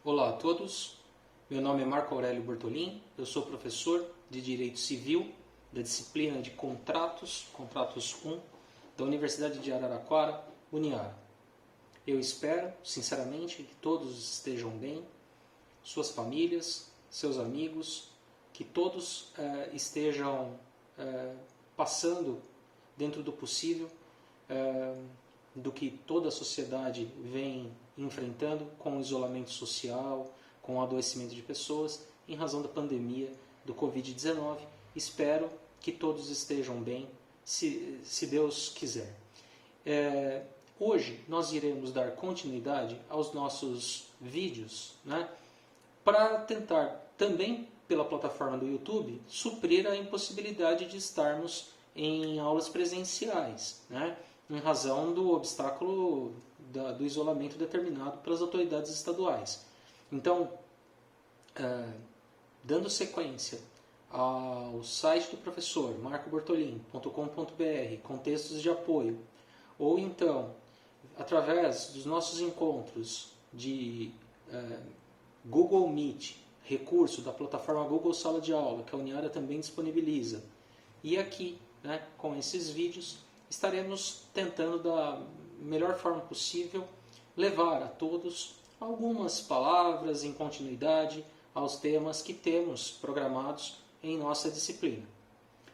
Olá a todos, meu nome é Marco Aurélio Bortolin, eu sou professor de Direito Civil da disciplina de Contratos 1, da Universidade de Araraquara, Uniara. Eu espero, sinceramente, que todos estejam bem, suas famílias, seus amigos, que todos estejam passando dentro do possível do que toda a sociedade vem enfrentando com o isolamento social, com o adoecimento de pessoas, em razão da pandemia do Covid-19. Espero que todos estejam bem, se Deus quiser. Hoje nós iremos dar continuidade aos nossos vídeos, para tentar também pela plataforma do YouTube suprir a impossibilidade de estarmos em aulas presenciais, em razão do obstáculo do isolamento determinado pelas autoridades estaduais. Então, dando sequência ao site do professor marcobortolin.com.br com textos de apoio, ou então através dos nossos encontros de Google Meet, recurso da plataforma Google Sala de Aula, que a Uniara também disponibiliza, e aqui, com esses vídeos, estaremos tentando da melhor forma possível levar a todos algumas palavras em continuidade aos temas que temos programados em nossa disciplina.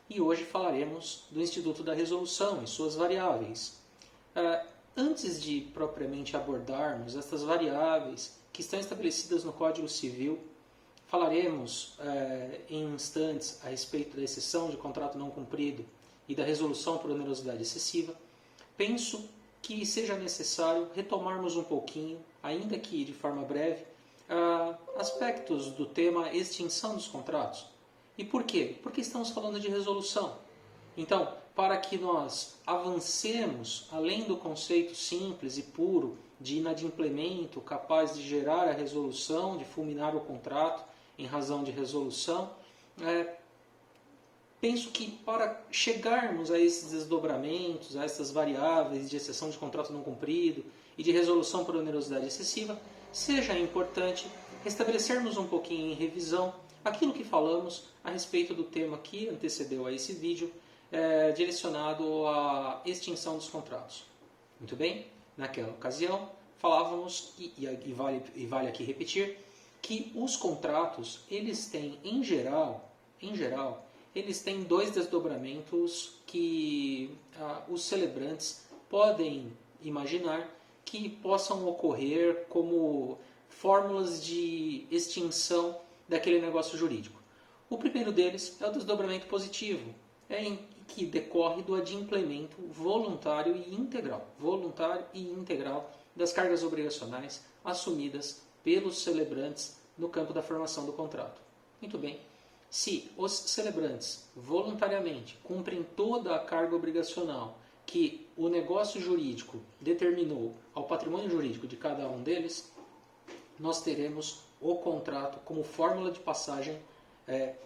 E hoje falaremos do Instituto da Resolução e suas variáveis. Antes de propriamente abordarmos estas variáveis que estão estabelecidas no Código Civil, falaremos em instantes a respeito da exceção de contrato não cumprido e da resolução por onerosidade excessiva. Penso que seja necessário retomarmos um pouquinho, ainda que de forma breve, aspectos do tema extinção dos contratos. E por quê? Porque estamos falando de resolução. Então, para que nós avancemos além do conceito simples e puro de inadimplemento capaz de gerar a resolução, de fulminar o contrato em razão de resolução, penso que para chegarmos a esses desdobramentos, a essas variáveis de exceção de contrato não cumprido e de resolução por onerosidade excessiva, seja importante restabelecermos um pouquinho em revisão aquilo que falamos a respeito do tema que antecedeu a esse vídeo, direcionado à extinção dos contratos. Muito bem? Naquela ocasião, falávamos, e vale aqui repetir, que os contratos, eles têm, em geral, eles têm dois desdobramentos que os celebrantes podem imaginar que possam ocorrer como fórmulas de extinção daquele negócio jurídico. O primeiro deles é o desdobramento positivo, que decorre do adimplemento voluntário e integral das cargas obrigacionais assumidas pelos celebrantes no campo da formação do contrato. Muito bem. Se os celebrantes voluntariamente cumprem toda a carga obrigacional que o negócio jurídico determinou ao patrimônio jurídico de cada um deles, nós teremos o contrato como fórmula de passagem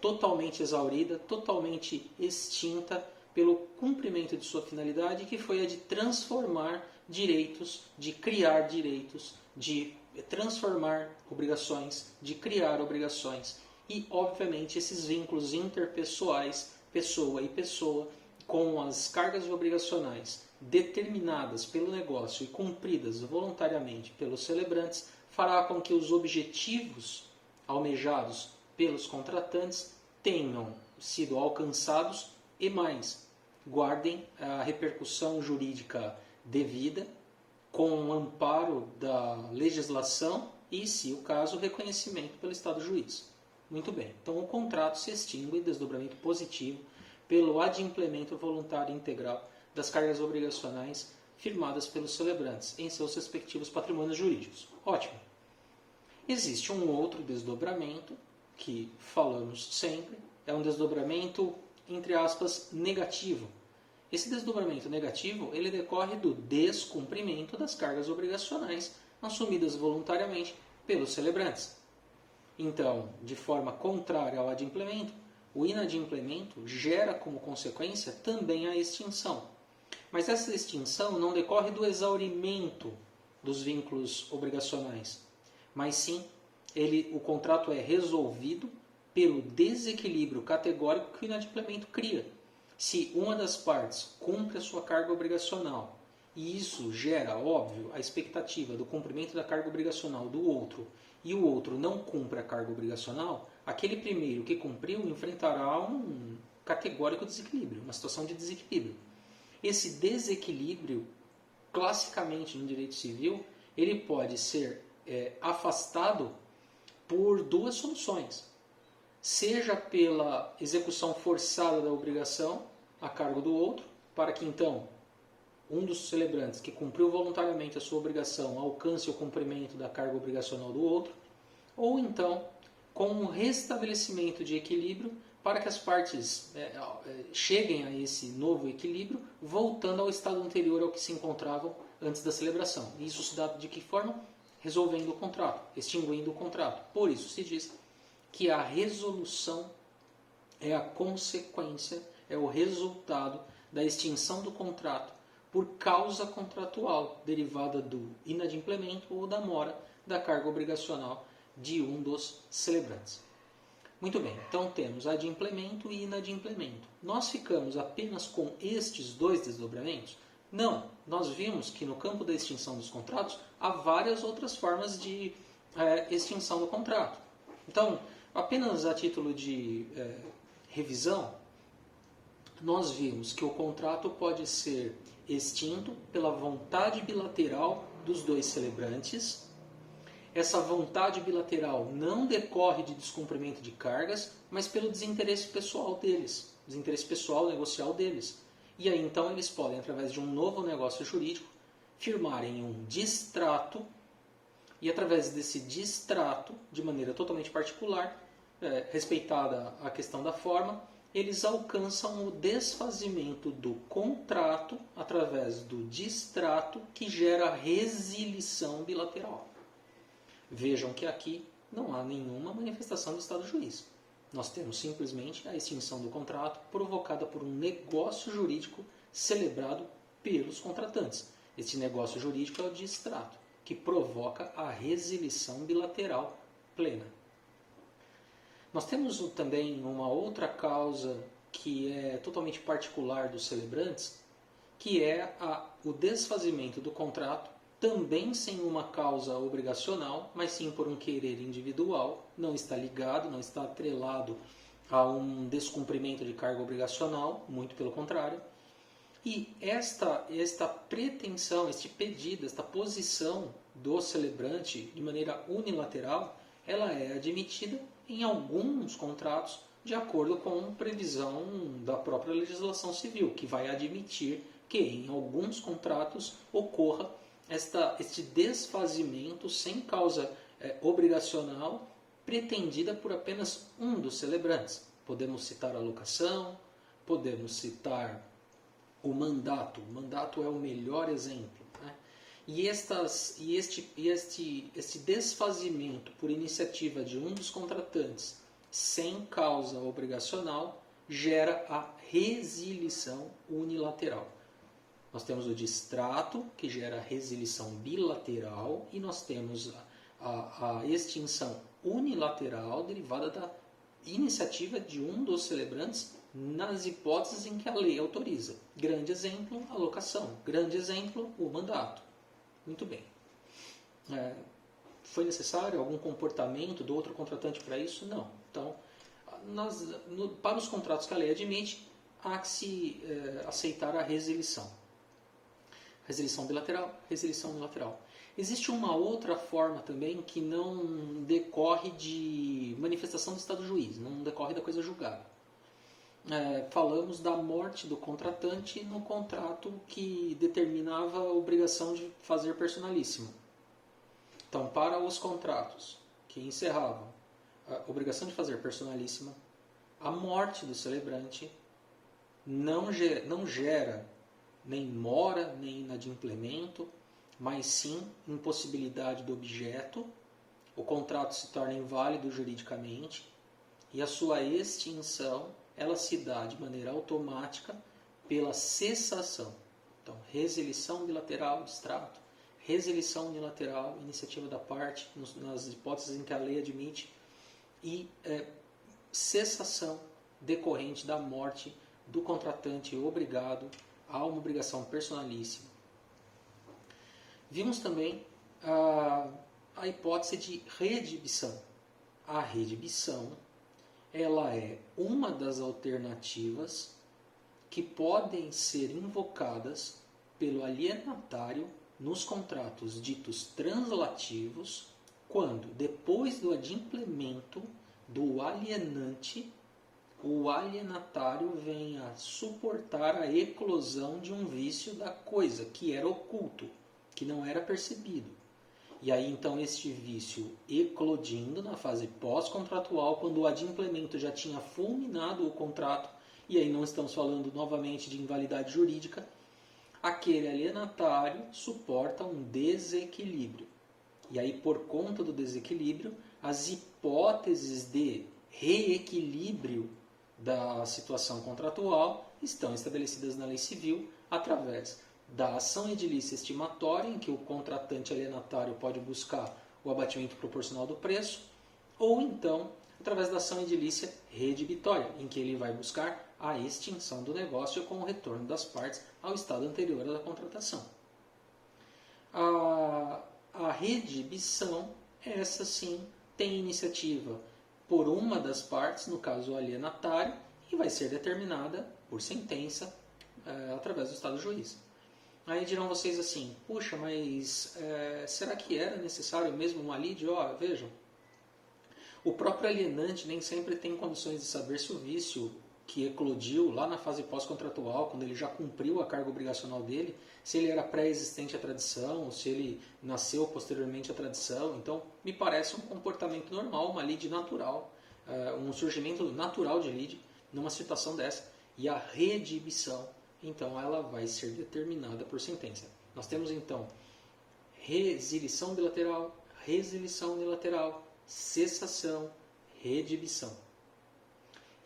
totalmente exaurida, totalmente extinta pelo cumprimento de sua finalidade, que foi a de transformar direitos, de criar direitos, de transformar obrigações, de criar obrigações. E, obviamente, esses vínculos interpessoais, pessoa e pessoa, com as cargas obrigacionais determinadas pelo negócio e cumpridas voluntariamente pelos celebrantes, fará com que os objetivos almejados pelos contratantes tenham sido alcançados e mais, guardem a repercussão jurídica devida, com o amparo da legislação e, se o caso, reconhecimento pelo Estado juiz. Muito bem, então o contrato se extingue em desdobramento positivo pelo adimplemento voluntário integral das cargas obrigacionais firmadas pelos celebrantes em seus respectivos patrimônios jurídicos. Ótimo. Existe um outro desdobramento que falamos sempre, é um desdobramento, entre aspas, negativo. Esse desdobramento negativo ele decorre do descumprimento das cargas obrigacionais assumidas voluntariamente pelos celebrantes. Então, de forma contrária ao adimplemento, o inadimplemento gera como consequência também a extinção. Mas essa extinção não decorre do exaurimento dos vínculos obrigacionais, mas sim o contrato é resolvido pelo desequilíbrio categórico que o inadimplemento cria. Se uma das partes cumpre a sua carga obrigacional e isso gera, óbvio, a expectativa do cumprimento da carga obrigacional do outro e o outro não cumpre a carga obrigacional, aquele primeiro que cumpriu enfrentará um categórico desequilíbrio, uma situação de desequilíbrio. Esse desequilíbrio, classicamente no direito civil, ele pode ser afastado por duas soluções. Seja pela execução forçada da obrigação a cargo do outro, para que então um dos celebrantes que cumpriu voluntariamente a sua obrigação alcance o cumprimento da carga obrigacional do outro, ou então com um restabelecimento de equilíbrio para que as partes cheguem a esse novo equilíbrio, voltando ao estado anterior ao que se encontravam antes da celebração. E isso se dá de que forma? Resolvendo o contrato, extinguindo o contrato. Por isso se diz que a resolução é a consequência, é o resultado da extinção do contrato por causa contratual derivada do inadimplemento ou da mora da carga obrigacional de um dos celebrantes. Muito bem, então temos adimplemento e inadimplemento. Nós ficamos apenas com estes dois desdobramentos? Não, nós vimos que no campo da extinção dos contratos há várias outras formas de extinção do contrato. Então, apenas a título de revisão, nós vimos que o contrato pode ser extinto pela vontade bilateral dos dois celebrantes. Essa vontade bilateral não decorre de descumprimento de cargas, mas pelo desinteresse pessoal deles, desinteresse pessoal negocial deles. E aí então eles podem, através de um novo negócio jurídico, firmarem um distrato e através desse distrato, de maneira totalmente particular, respeitada a questão da forma, eles alcançam o desfazimento do contrato através do distrato que gera resilição bilateral. Vejam que aqui não há nenhuma manifestação do Estado juiz. Nós temos simplesmente a extinção do contrato provocada por um negócio jurídico celebrado pelos contratantes. Este negócio jurídico é o distrato, que provoca a resilição bilateral plena. Nós temos também uma outra causa que é totalmente particular dos celebrantes, que é o desfazimento do contrato, também sem uma causa obrigacional, mas sim por um querer individual, não está ligado, não está atrelado a um descumprimento de carga obrigacional, muito pelo contrário. E esta pretensão, este pedido, esta posição do celebrante de maneira unilateral, ela é admitida em alguns contratos de acordo com previsão da própria legislação civil, que vai admitir que em alguns contratos ocorra este desfazimento sem causa obrigacional pretendida por apenas um dos celebrantes. Podemos citar a locação, podemos citar o mandato. O mandato é o melhor exemplo. Né? E este desfazimento por iniciativa de um dos contratantes sem causa obrigacional gera a resilição unilateral. Nós temos o distrato, que gera a resilição bilateral, e nós temos a extinção unilateral derivada da iniciativa de um dos celebrantes nas hipóteses em que a lei autoriza. Grande exemplo, a locação. Grande exemplo, o mandato. Muito bem. Foi necessário algum comportamento do outro contratante para isso? Não. Então, para os contratos que a lei admite, há que se aceitar a resilição. Resilição bilateral, resilição unilateral. Existe uma outra forma também que não decorre de manifestação do Estado juiz, não decorre da coisa julgada. Falamos da morte do contratante no contrato que determinava a obrigação de fazer personalíssimo. Então, para os contratos que encerravam a obrigação de fazer personalíssima, a morte do celebrante não gera nem mora, nem inadimplemento, mas sim impossibilidade do objeto, o contrato se torna inválido juridicamente e a sua extinção ela se dá de maneira automática pela cessação. Então, resilição bilateral, distrato, resilição unilateral, iniciativa da parte, nas hipóteses em que a lei admite, e cessação decorrente da morte do contratante obrigado a uma obrigação personalíssima. Vimos também a hipótese de reedibição. A reedibição ela é uma das alternativas que podem ser invocadas pelo alienatário nos contratos ditos translativos, quando, depois do adimplemento do alienante, o alienatário vem a suportar a eclosão de um vício da coisa, que era oculto, que não era percebido. E aí então este vício eclodindo na fase pós-contratual, quando o adimplemento já tinha fulminado o contrato, e aí não estamos falando novamente de invalidade jurídica, aquele alienatário suporta um desequilíbrio. E aí, por conta do desequilíbrio, as hipóteses de reequilíbrio da situação contratual estão estabelecidas na lei civil através da ação edilícia estimatória, em que o contratante alienatário pode buscar o abatimento proporcional do preço, ou então através da ação edilícia redibitória, em que ele vai buscar a extinção do negócio com o retorno das partes ao estado anterior à contratação. A redibição, essa sim, tem iniciativa por uma das partes, no caso o alienatário, e vai ser determinada por sentença através do estado juiz. Aí dirão vocês assim, puxa, mas será que era necessário mesmo um alídio? Vejam, o próprio alienante nem sempre tem condições de saber se o vício que eclodiu lá na fase pós-contratual, quando ele já cumpriu a carga obrigacional dele, se ele era pré-existente à tradição, se ele nasceu posteriormente à tradição. Então, me parece um comportamento normal, uma lide natural, um surgimento natural de lide numa situação dessa. E a redibição, então, ela vai ser determinada por sentença. Nós temos, então, resilição bilateral, resilição unilateral, cessação, redibição.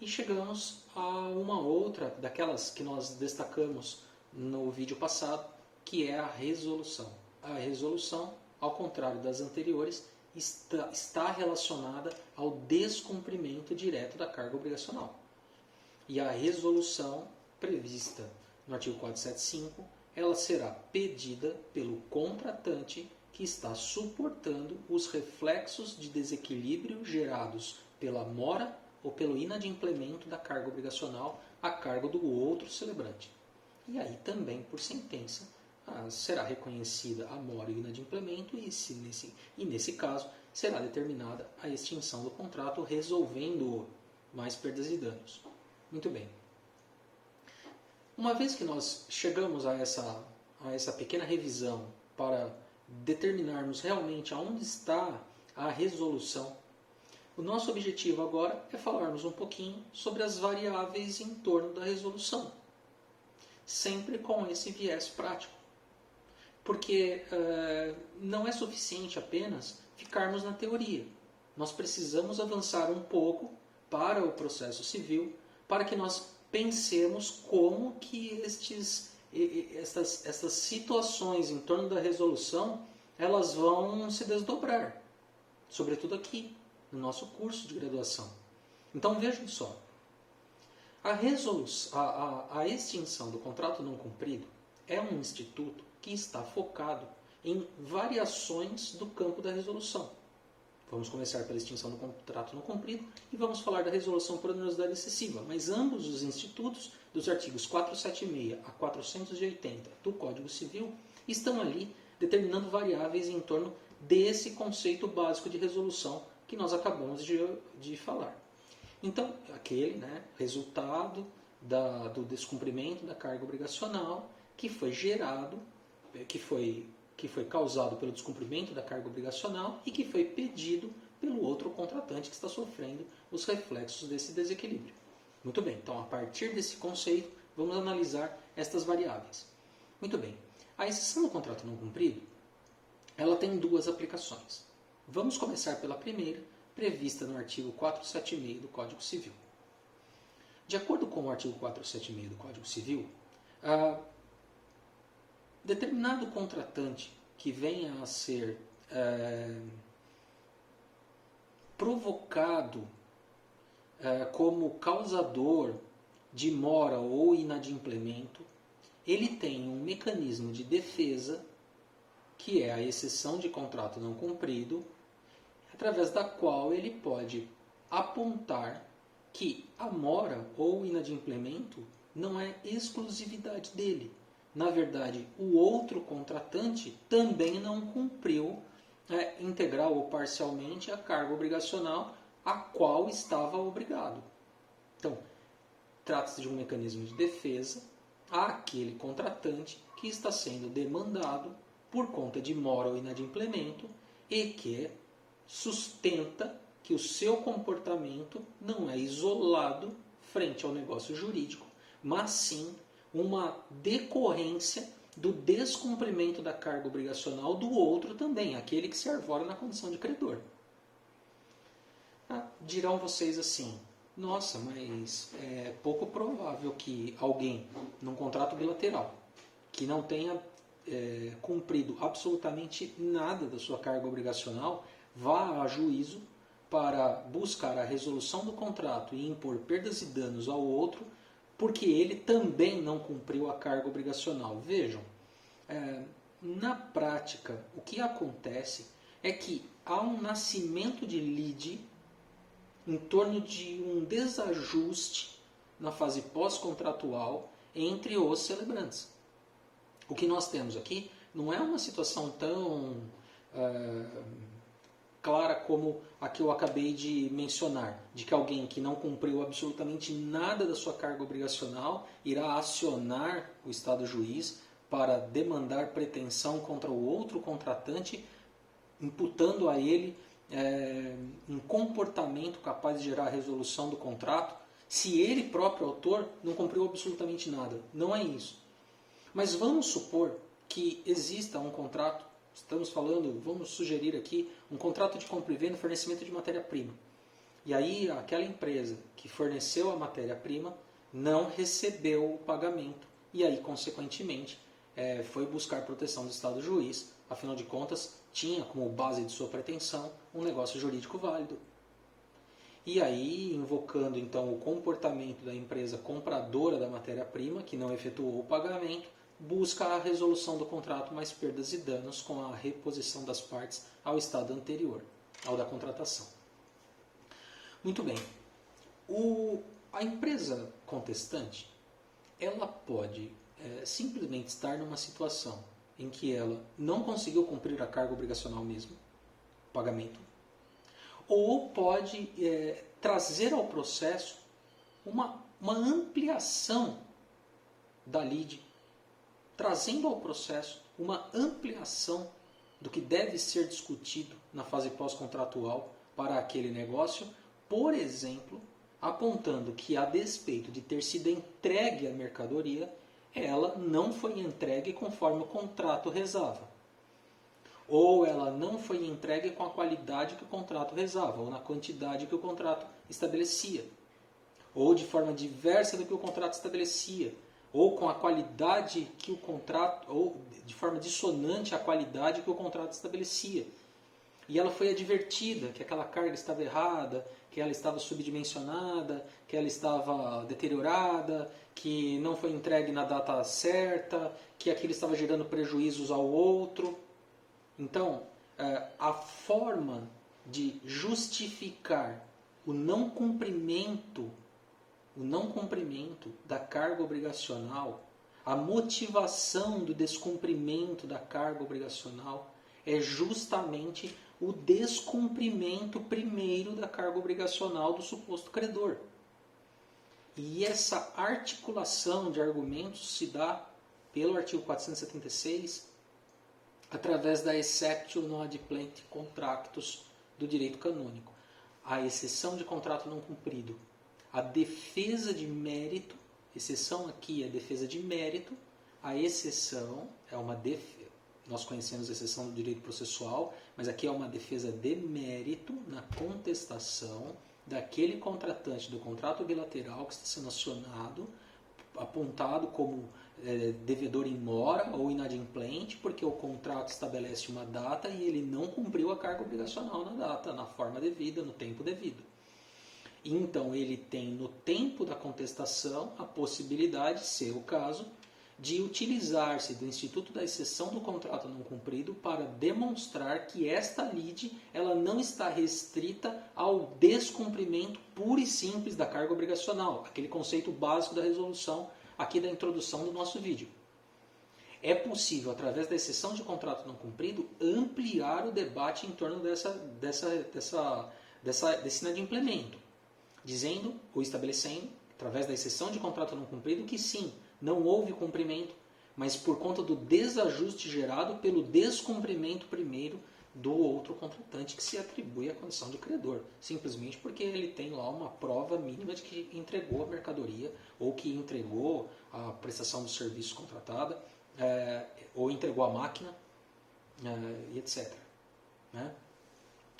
E chegamos a uma outra daquelas que nós destacamos no vídeo passado, que é a resolução. A resolução, ao contrário das anteriores, está relacionada ao descumprimento direto da carga obrigacional. E a resolução prevista no artigo 475, ela será pedida pelo contratante que está suportando os reflexos de desequilíbrio gerados pela mora ou pelo inadimplemento da carga obrigacional a cargo do outro celebrante. E aí também, por sentença, será reconhecida a mora e o inadimplemento e nesse caso será determinada a extinção do contrato, resolvendo mais perdas e danos. Muito bem. Uma vez que nós chegamos a essa pequena revisão para determinarmos realmente aonde está a resolução, o nosso objetivo agora é falarmos um pouquinho sobre as variáveis em torno da resolução, sempre com esse viés prático. Porque não é suficiente apenas ficarmos na teoria. Nós precisamos avançar um pouco para o processo civil, para que nós pensemos como que essas situações em torno da resolução elas vão se desdobrar, sobretudo aqui, no nosso curso de graduação. Então vejam só, a extinção do contrato não cumprido é um instituto que está focado em variações do campo da resolução. Vamos começar pela extinção do contrato não cumprido e vamos falar da resolução por onerosidade excessiva, mas ambos os institutos, dos artigos 476 a 480 do Código Civil, estão ali determinando variáveis em torno desse conceito básico de resolução que nós acabamos de falar. Então, aquele resultado do descumprimento da carga obrigacional que foi gerado, que foi causado pelo descumprimento da carga obrigacional e que foi pedido pelo outro contratante que está sofrendo os reflexos desse desequilíbrio. Muito bem, então a partir desse conceito, vamos analisar estas variáveis. Muito bem, a exceção do contrato não cumprido, ela tem duas aplicações. Vamos começar pela primeira, prevista no artigo 476 do Código Civil. De acordo com o artigo 476 do Código Civil, determinado contratante que venha a ser provocado como causador de mora ou inadimplemento, ele tem um mecanismo de defesa, que é a exceção de contrato não cumprido, através da qual ele pode apontar que a mora ou inadimplemento não é exclusividade dele. Na verdade, o outro contratante também não cumpriu integral ou parcialmente a carga obrigacional a qual estava obrigado. Então, trata-se de um mecanismo de defesa àquele contratante que está sendo demandado por conta de mora ou inadimplemento e que sustenta que o seu comportamento não é isolado frente ao negócio jurídico, mas sim uma decorrência do descumprimento da carga obrigacional do outro também, aquele que se arvora na condição de credor. Dirão vocês assim, nossa, mas é pouco provável que alguém, num contrato bilateral, que não tenha cumprido absolutamente nada da sua carga obrigacional, vá a juízo para buscar a resolução do contrato e impor perdas e danos ao outro, porque ele também não cumpriu a carga obrigacional. Vejam, na prática, o que acontece é que há um nascimento de lide em torno de um desajuste na fase pós-contratual entre os celebrantes. O que nós temos aqui não é uma situação tão clara como a que eu acabei de mencionar, de que alguém que não cumpriu absolutamente nada da sua carga obrigacional irá acionar o Estado juiz para demandar pretensão contra o outro contratante, imputando a ele um comportamento capaz de gerar a resolução do contrato, se ele próprio autor não cumpriu absolutamente nada. Não é isso. Mas vamos supor que exista um contrato, estamos falando, vamos sugerir aqui, um contrato de compra e venda, fornecimento de matéria-prima. E aí aquela empresa que forneceu a matéria-prima não recebeu o pagamento. E aí, consequentemente, foi buscar proteção do Estado juiz, afinal de contas, tinha como base de sua pretensão um negócio jurídico válido. E aí, invocando então o comportamento da empresa compradora da matéria-prima, que não efetuou o pagamento, busca a resolução do contrato mais perdas e danos com a reposição das partes ao estado anterior, ao da contratação. Muito bem. A empresa contestante, ela pode simplesmente estar numa situação em que ela não conseguiu cumprir a carga obrigacional mesmo, pagamento, ou pode trazer ao processo uma ampliação da lide, trazendo ao processo uma ampliação do que deve ser discutido na fase pós-contratual para aquele negócio, por exemplo, apontando que, a despeito de ter sido entregue a mercadoria, ela não foi entregue conforme o contrato rezava. Ou ela não foi entregue com a qualidade que o contrato rezava, ou na quantidade que o contrato estabelecia. Ou de forma diversa do que o contrato estabelecia. Ou com a qualidade que o contrato, ou de forma dissonante à qualidade que o contrato estabelecia. E ela foi advertida que aquela carga estava errada, que ela estava subdimensionada, que ela estava deteriorada, que não foi entregue na data certa, que aquilo estava gerando prejuízos ao outro. Então, a forma de justificar o não cumprimento da carga obrigacional, a motivação do descumprimento da carga obrigacional é justamente o descumprimento primeiro da carga obrigacional do suposto credor. E essa articulação de argumentos se dá pelo artigo 476 através da exceptio non adplant contractus do direito canônico. A exceção de contrato não cumprido, a defesa de mérito, exceção aqui é defesa de mérito, a exceção é uma defesa, nós conhecemos a exceção do direito processual, mas aqui é uma defesa de mérito na contestação daquele contratante do contrato bilateral que está sendo acionado, apontado como devedor em mora ou inadimplente, porque o contrato estabelece uma data e ele não cumpriu a carga obrigacional na data, na forma devida, no tempo devido. Então ele tem no tempo da contestação a possibilidade, se é o caso, de utilizar-se do instituto da exceção do contrato não cumprido para demonstrar que esta lide ela não está restrita ao descumprimento puro e simples da carga obrigacional, aquele conceito básico da resolução aqui da introdução do nosso vídeo. É possível, através da exceção de contrato não cumprido, ampliar o debate em torno desse inadimplemento, dizendo ou estabelecendo, através da exceção de contrato não cumprido, que sim, não houve cumprimento, mas por conta do desajuste gerado pelo descumprimento primeiro do outro contratante que se atribui à condição de credor, simplesmente porque ele tem lá uma prova mínima de que entregou a mercadoria ou que entregou a prestação do serviço contratada, ou entregou a máquina, e etc. Né?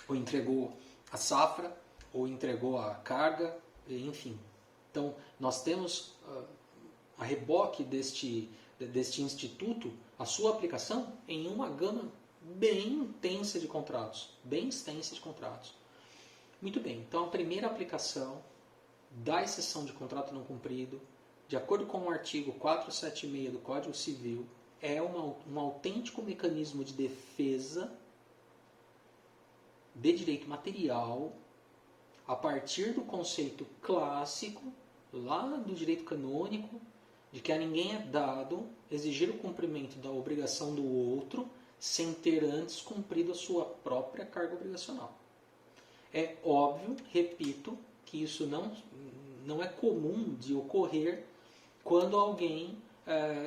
Ou entregou a safra, ou entregou a carga, enfim. Então, nós temos a reboque deste instituto, a sua aplicação em uma gama bem intensa de contratos, bem extensa de contratos. Muito bem, então a primeira aplicação da exceção de contrato não cumprido, de acordo com o artigo 476 do Código Civil, é um autêntico mecanismo de defesa de direito material a partir do conceito clássico, lá do direito canônico, de que a ninguém é dado exigir o cumprimento da obrigação do outro sem ter antes cumprido a sua própria carga obrigacional. É óbvio, repito, que isso não é comum de ocorrer quando alguém,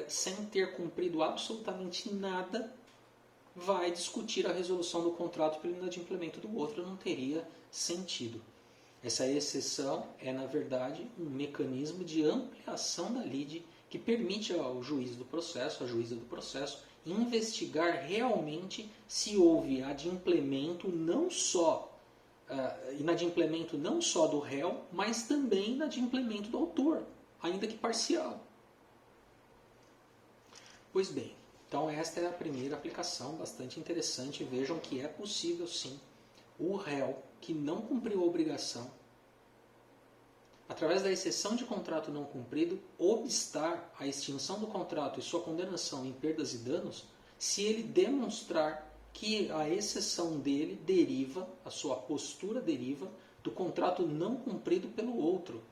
sem ter cumprido absolutamente nada, vai discutir a resolução do contrato pelo inadimplemento do outro. Não teria sentido. Essa exceção é, na verdade, um mecanismo de ampliação da lide que permite ao juiz do processo, à juíza do processo, investigar realmente se houve inadimplemento não só do réu, mas também inadimplemento do autor, ainda que parcial. Pois bem, então esta é a primeira aplicação, bastante interessante. Vejam que é possível sim o réu que não cumpriu a obrigação, através da exceção de contrato não cumprido, obstar a extinção do contrato e sua condenação em perdas e danos, se ele demonstrar que a exceção dele deriva, a sua postura deriva, do contrato não cumprido pelo outro.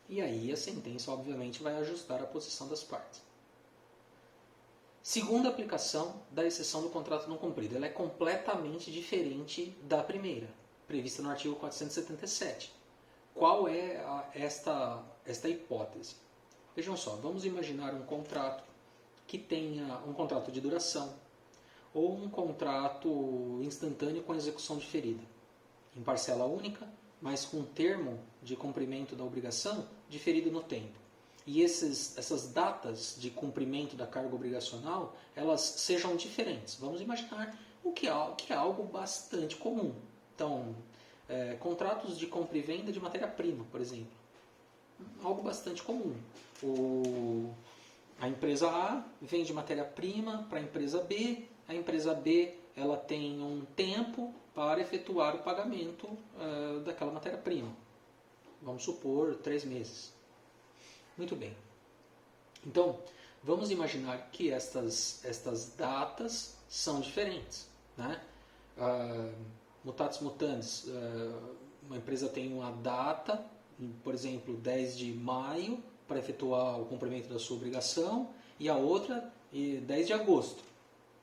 E aí a sentença, obviamente, vai ajustar a posição das partes. Segunda aplicação da exceção do contrato não cumprido. Ela é completamente diferente da primeira, prevista no artigo 477. Qual é esta hipótese? Vejam só, vamos imaginar um contrato que tenha um contrato de duração ou um contrato instantâneo com execução diferida, em parcela única, mas com termo de cumprimento da obrigação diferido no tempo. E essas datas de cumprimento da carga obrigacional, elas sejam diferentes. Vamos imaginar o que é algo bastante comum. Então, contratos de compra e venda de matéria-prima, por exemplo. Algo bastante comum. A empresa A vende matéria-prima para a empresa B. A empresa B ela tem um tempo para efetuar o pagamento daquela matéria-prima. Vamos supor 3 meses. Muito bem. Então, vamos imaginar que estas datas são diferentes. Né? Mutatis mutandis, uma empresa tem uma data, por exemplo, 10 de maio, para efetuar o cumprimento da sua obrigação, e a outra, 10 de agosto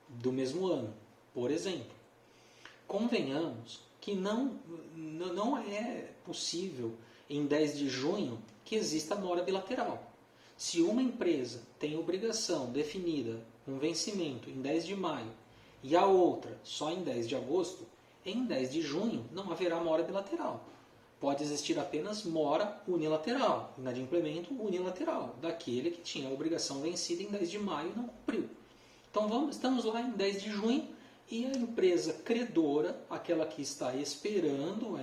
do mesmo ano, por exemplo. Convenhamos que não é possível, em 10 de junho, que exista mora bilateral. Se uma empresa tem obrigação definida, um vencimento em 10 de maio, e a outra só em 10 de agosto, em 10 de junho não haverá mora bilateral. Pode existir apenas mora unilateral, inadimplemento unilateral, daquele que tinha a obrigação vencida em 10 de maio e não cumpriu. Então estamos lá em 10 de junho e a empresa credora, aquela que está esperando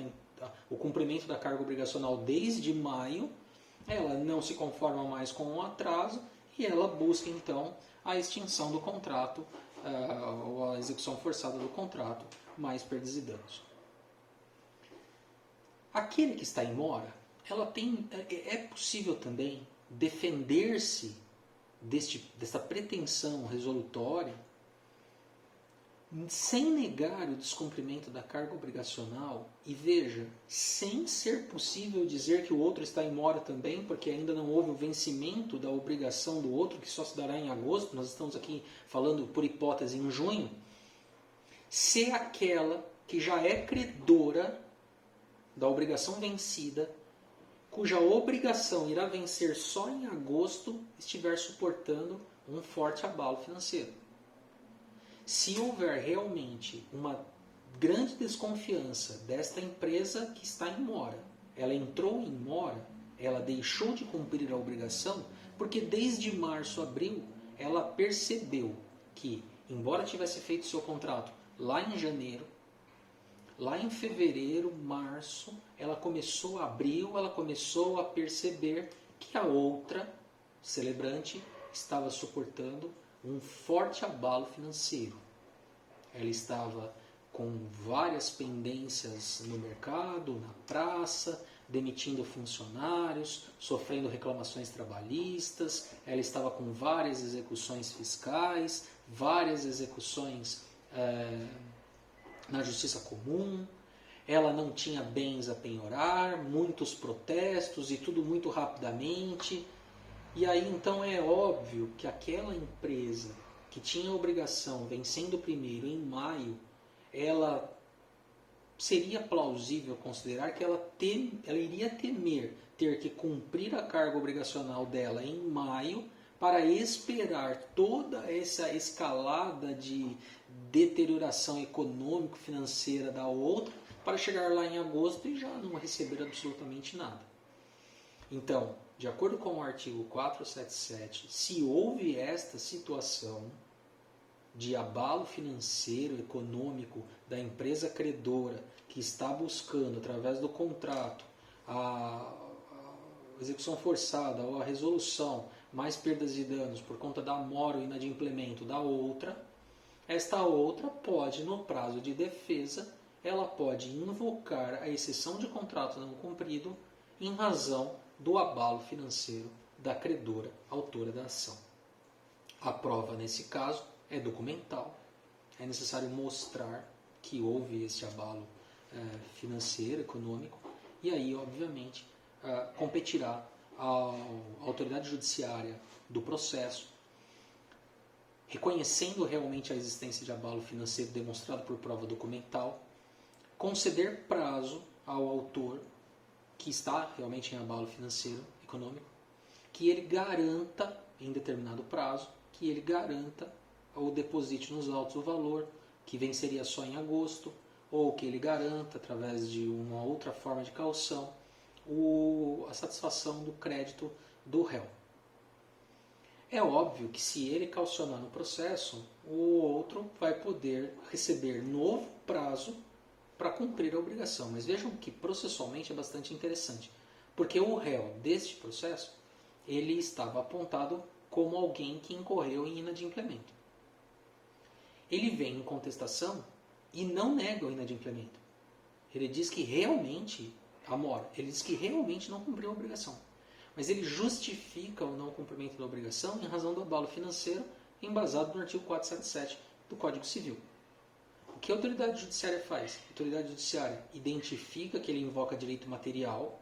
o cumprimento da carga obrigacional desde maio, ela não se conforma mais com o atraso e ela busca então a extinção do contrato ou a execução forçada do contrato, mais perdas e danos. Aquele que está em mora, é possível também defender-se desta pretensão resolutória sem negar o descumprimento da carga obrigacional e, veja, sem ser possível dizer que o outro está em mora também, porque ainda não houve o vencimento da obrigação do outro, que só se dará em agosto, nós estamos aqui falando por hipótese em junho, se aquela que já é credora da obrigação vencida, cuja obrigação irá vencer só em agosto, estiver suportando um forte abalo financeiro. Se houver realmente uma grande desconfiança desta empresa que está em mora, ela entrou em mora, ela deixou de cumprir a obrigação, porque desde março, abril, ela percebeu que, embora tivesse feito seu contrato lá em janeiro, lá em fevereiro, março, abril, ela começou a perceber que a outra celebrante estava suportando um forte abalo financeiro. Ela estava com várias pendências no mercado, na praça, demitindo funcionários, sofrendo reclamações trabalhistas, ela estava com várias execuções fiscais, várias execuções na justiça comum, ela não tinha bens a penhorar, muitos protestos e tudo muito rapidamente. E aí então é óbvio que aquela empresa que tinha a obrigação vencendo primeiro em maio, ela seria plausível considerar que ela iria temer ter que cumprir a carga obrigacional dela em maio para esperar toda essa escalada de deterioração econômico-financeira da outra para chegar lá em agosto e já não receber absolutamente nada. Então, de acordo com o artigo 477, se houve esta situação de abalo financeiro, econômico da empresa credora que está buscando, através do contrato, a execução forçada ou a resolução, mais perdas e danos por conta da mora ou inadimplemento da outra, esta outra pode, no prazo de defesa, ela pode invocar a exceção de contrato não cumprido em razão do abalo financeiro da credora autora da ação. A prova, nesse caso, é documental. É necessário mostrar que houve esse abalo financeiro, econômico, e aí, obviamente, competirá à autoridade judiciária do processo, reconhecendo realmente a existência de abalo financeiro demonstrado por prova documental, conceder prazo ao autor que está realmente em abalo financeiro, econômico, que ele garanta, em determinado prazo, que ele garanta ou deposite nos autos o valor, que venceria só em agosto, ou que ele garanta, através de uma outra forma de caução, a satisfação do crédito do réu. É óbvio que se ele caucionar no processo, o outro vai poder receber novo prazo para cumprir a obrigação. Mas vejam que processualmente é bastante interessante, porque o réu deste processo, ele estava apontado como alguém que incorreu em inadimplemento. Ele vem em contestação e não nega o inadimplemento. Ele diz que realmente, ele diz que realmente não cumpriu a obrigação. Mas ele justifica o não cumprimento da obrigação em razão do abalo financeiro embasado no artigo 477 do Código Civil. O que a autoridade judiciária faz? A autoridade judiciária identifica que ele invoca direito material,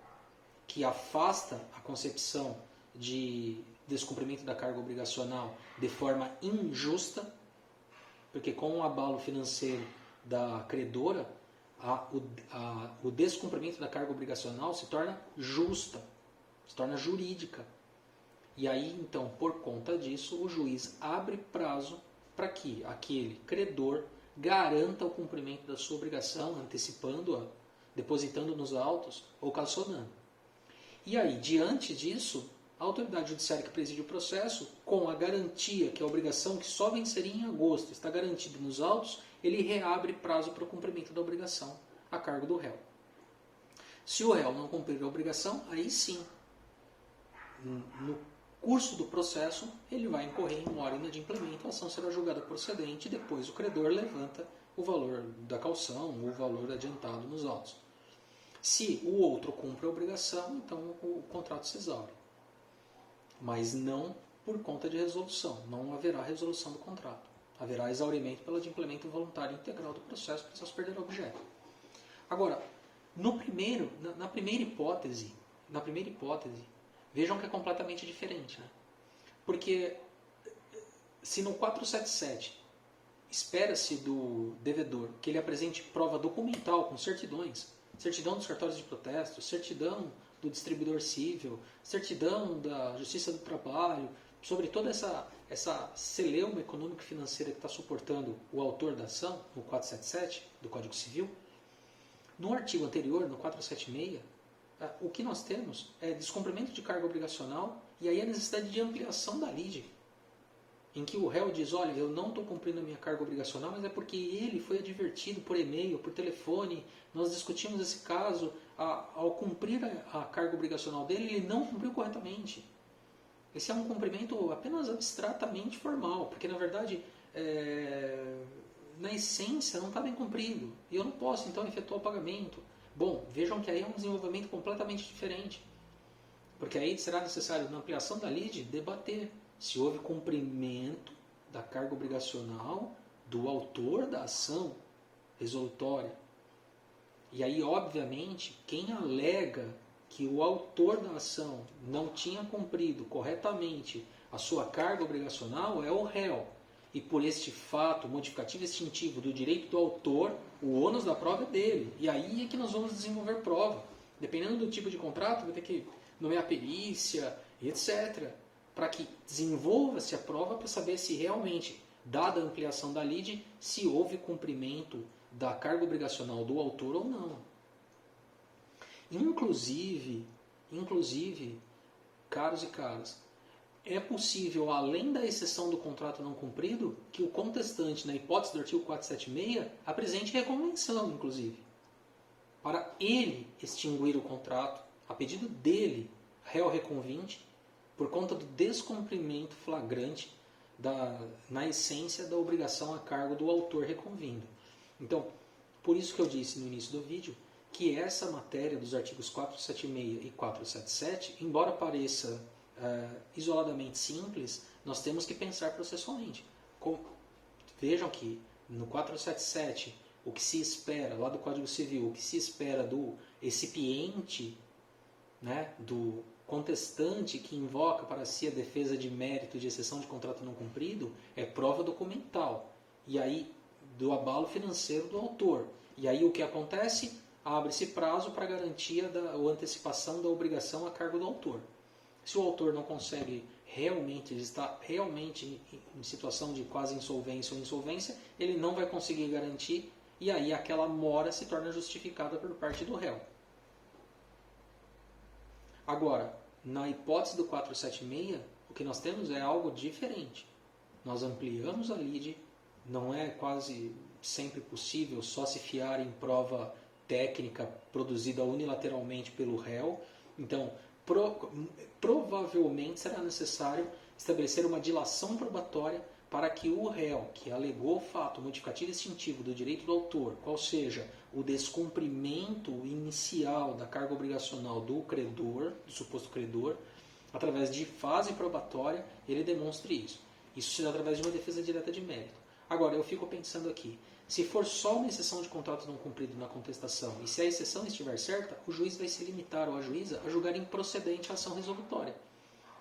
que afasta a concepção de descumprimento da carga obrigacional de forma injusta, porque com o abalo financeiro da credora, o descumprimento da carga obrigacional se torna justa, se torna jurídica. E aí, então, por conta disso, o juiz abre prazo para que aquele credor garanta o cumprimento da sua obrigação, antecipando-a, depositando nos autos ou calcionando. E aí, diante disso, a autoridade judiciária que preside o processo, com a garantia que a obrigação que só venceria em agosto está garantida nos autos, ele reabre prazo para o cumprimento da obrigação a cargo do réu. Se o réu não cumprir a obrigação, aí sim, no curso do processo, ele vai incorrer em uma inadimplemento, de implemento, a ação será julgada procedente e depois o credor levanta o valor da caução ou o valor adiantado nos autos. Se o outro cumpre a obrigação, então o contrato se exaure. Mas não por conta de resolução, não haverá resolução do contrato. Haverá exaurimento pelo adimplemento voluntário integral do processo, para se perder o objeto. Agora, na primeira hipótese, vejam que é completamente diferente. Né? Porque se no 477 espera-se do devedor que ele apresente prova documental com certidões, certidão dos cartórios de protesto, certidão do distribuidor civil, certidão da Justiça do Trabalho, sobre toda essa celeuma econômico-financeira que está suportando o autor da ação, no 477 do Código Civil. No artigo anterior, no 476, o que nós temos é descumprimento de carga obrigacional e aí a necessidade de ampliação da lide, em que o réu diz, olha, eu não estou cumprindo a minha carga obrigacional, mas é porque ele foi advertido por e-mail, por telefone, nós discutimos esse caso, ao cumprir a carga obrigacional dele, ele não cumpriu corretamente. Esse é um cumprimento apenas abstratamente formal, porque na verdade, na essência, não está bem cumprido, e eu não posso então efetuar o pagamento. Bom, vejam que aí é um desenvolvimento completamente diferente, porque aí será necessário, na ampliação da lide, debater se houve cumprimento da carga obrigacional do autor da ação resolutória. E aí, obviamente, quem alega que o autor da ação não tinha cumprido corretamente a sua carga obrigacional é o réu. E por este fato modificativo extintivo do direito do autor, o ônus da prova é dele. E aí é que nós vamos desenvolver prova. Dependendo do tipo de contrato, vai ter que nomear perícia, etc., para que desenvolva-se a prova para saber se realmente, dada a ampliação da lide, se houve cumprimento da carga obrigacional do autor ou não. Inclusive, caros e caras, é possível, além da exceção do contrato não cumprido, que o contestante, na hipótese do artigo 476, apresente reconvenção, inclusive, para ele extinguir o contrato, a pedido dele, réu reconvinte, por conta do descumprimento flagrante na essência da obrigação a cargo do autor reconvindo. Então, por isso que eu disse no início do vídeo que essa matéria dos artigos 476 e 477, embora pareça isoladamente simples, nós temos que pensar processualmente. Vejam que no 477, o que se espera, lá do Código Civil, o que se espera do recipiente, né, do contestante que invoca para si a defesa de mérito de exceção de contrato não cumprido, é prova documental. E aí, do abalo financeiro do autor. E aí o que acontece? Abre-se prazo para garantia ou antecipação da obrigação a cargo do autor. Se o autor não consegue realmente, ele está realmente em situação de quase insolvência ou insolvência, ele não vai conseguir garantir e aí aquela mora se torna justificada por parte do réu. Agora, na hipótese do 476, o que nós temos é algo diferente. Nós ampliamos a lide, não é quase sempre possível só se fiar em prova técnica produzida unilateralmente pelo réu. Então, provavelmente será necessário estabelecer uma dilação probatória para que o réu, que alegou o fato modificativo extintivo do direito do autor, qual seja o descumprimento inicial da carga obrigacional do credor, do suposto credor, através de fase probatória, ele demonstre isso. Isso se dá através de uma defesa direta de mérito. Agora, eu fico pensando aqui, se for só uma exceção de contrato não cumprido na contestação, e se a exceção estiver certa, o juiz vai se limitar, ou a juíza, a julgar improcedente a ação resolutória.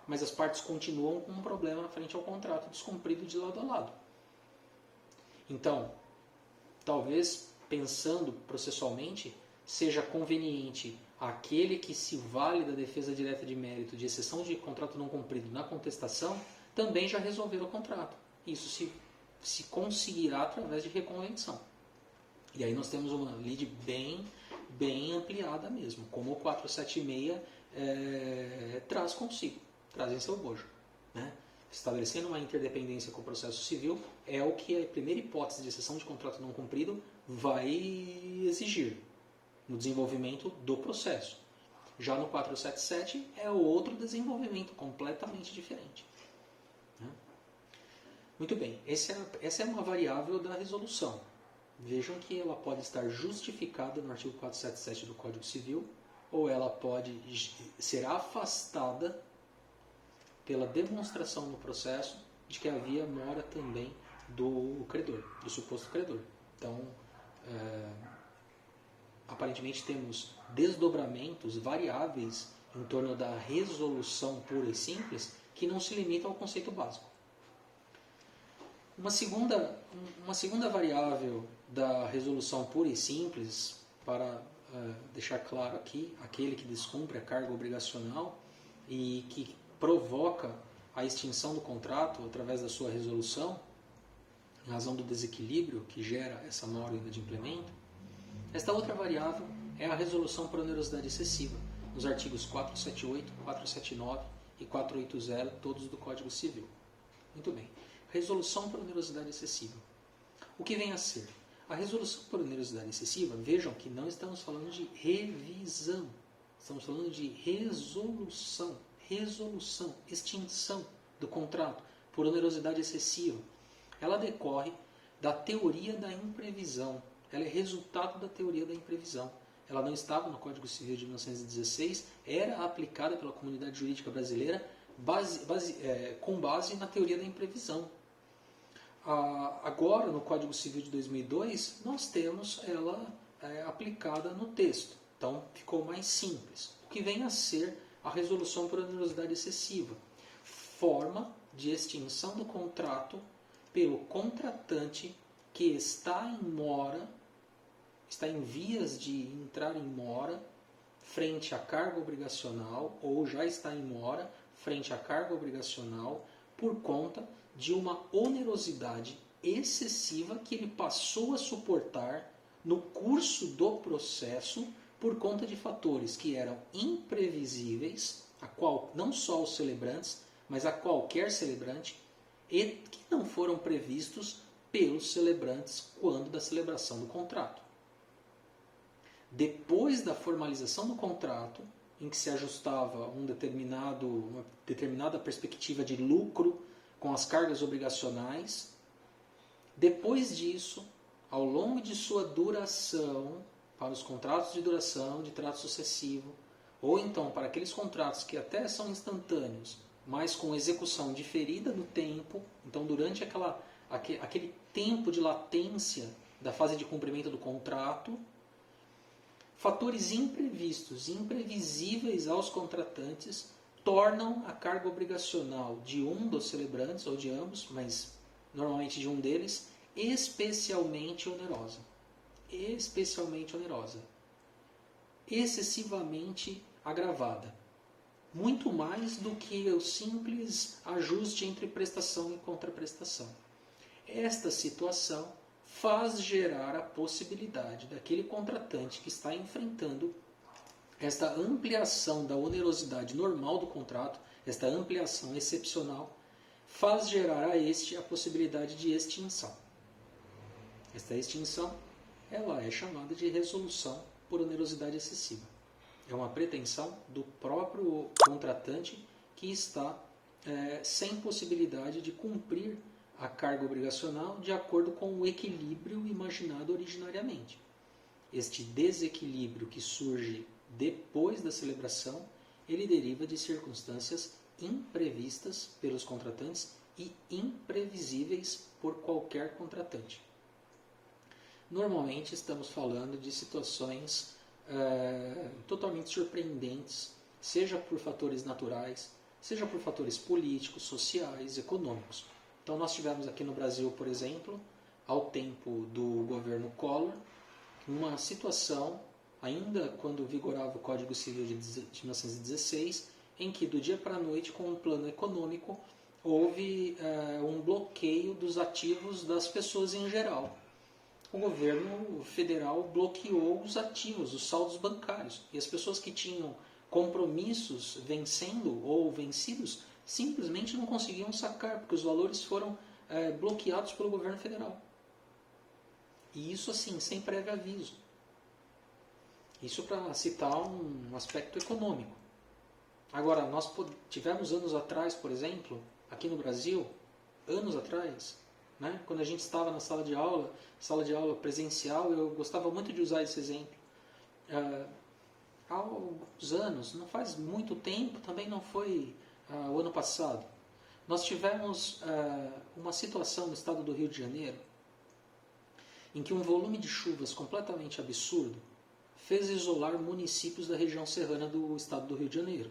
Mas as partes continuam com um problema frente ao contrato descumprido de lado a lado. Então, talvez, pensando processualmente, seja conveniente aquele que se vale da defesa direta de mérito de exceção de contrato não cumprido na contestação, também já resolver o contrato. Isso se conseguirá através de reconvenção. E aí nós temos uma lide bem ampliada mesmo, como o 476 traz consigo, traz em seu bojo. Né? Estabelecendo uma interdependência com o processo civil é o que a primeira hipótese de exceção de contrato não cumprido vai exigir no desenvolvimento do processo. Já no 477 é outro desenvolvimento completamente diferente. Muito bem, essa é uma variável da resolução. Vejam que ela pode estar justificada no artigo 477 do Código Civil, ou ela pode ser afastada pela demonstração no processo de que havia mora também do credor, do suposto credor. Então, aparentemente temos desdobramentos variáveis em torno da resolução pura e simples que não se limitam ao conceito básico. Uma segunda variável da resolução pura e simples, para deixar claro aqui, aquele que descumpre a carga obrigacional e que provoca a extinção do contrato através da sua resolução, em razão do desequilíbrio que gera essa mora inadimplemento. Esta outra variável é a resolução por onerosidade excessiva, nos artigos 478, 479 e 480, todos do Código Civil. Muito bem. Resolução por onerosidade excessiva. O que vem a ser? A resolução por onerosidade excessiva, vejam que não estamos falando de revisão, estamos falando de resolução, extinção do contrato por onerosidade excessiva. Ela decorre da teoria da imprevisão, ela é resultado da teoria da imprevisão. Ela não estava no Código Civil de 1916, era aplicada pela comunidade jurídica brasileira com base na teoria da imprevisão. Agora, no Código Civil de 2002, nós temos ela aplicada no texto. Então, ficou mais simples. O que vem a ser a resolução por onerosidade excessiva? Forma de extinção do contrato pelo contratante que está em mora, está em vias de entrar em mora frente à carga obrigacional, ou já está em mora frente à carga obrigacional por conta de uma onerosidade excessiva que ele passou a suportar no curso do processo por conta de fatores que eram imprevisíveis, a qual não só os celebrantes, mas a qualquer celebrante, e que não foram previstos pelos celebrantes quando da celebração do contrato. Depois da formalização do contrato, em que se ajustava uma determinada perspectiva de lucro com as cargas obrigacionais, depois disso, ao longo de sua duração, para os contratos de duração, de trato sucessivo, ou então para aqueles contratos que até são instantâneos, mas com execução diferida no tempo, então durante aquele tempo de latência da fase de cumprimento do contrato, fatores imprevistos, imprevisíveis aos contratantes, tornam a carga obrigacional de um dos celebrantes, ou de ambos, mas normalmente de um deles, especialmente onerosa. Excessivamente agravada. Muito mais do que o simples ajuste entre prestação e contraprestação. Esta situação faz gerar a possibilidade daquele contratante que está enfrentando esta ampliação da onerosidade normal do contrato, esta ampliação excepcional, faz gerar a este a possibilidade de extinção. Esta extinção, ela é chamada de resolução por onerosidade excessiva. É uma pretensão do próprio contratante que está sem possibilidade de cumprir a carga obrigacional de acordo com o equilíbrio imaginado originariamente. Este desequilíbrio que surge depois da celebração, ele deriva de circunstâncias imprevistas pelos contratantes e imprevisíveis por qualquer contratante. Normalmente estamos falando de situações totalmente surpreendentes, seja por fatores naturais, seja por fatores políticos, sociais, econômicos. Então nós tivemos aqui no Brasil, por exemplo, ao tempo do governo Collor, uma situação, ainda quando vigorava o Código Civil de 1916, em que do dia para a noite, com um plano econômico, houve um bloqueio dos ativos das pessoas em geral. O governo federal bloqueou os ativos, os saldos bancários, e as pessoas que tinham compromissos vencendo ou vencidos simplesmente não conseguiam sacar, porque os valores foram bloqueados pelo governo federal. E isso assim, sem prévio aviso. Isso para citar um aspecto econômico. Agora, nós tivemos anos atrás, por exemplo, aqui no Brasil, anos atrás, né, quando a gente estava na sala de aula presencial, eu gostava muito de usar esse exemplo. Há alguns anos, não faz muito tempo, também não foi o ano passado, nós tivemos uma situação no estado do Rio de Janeiro em que um volume de chuvas completamente absurdo fez isolar municípios da região serrana do estado do Rio de Janeiro.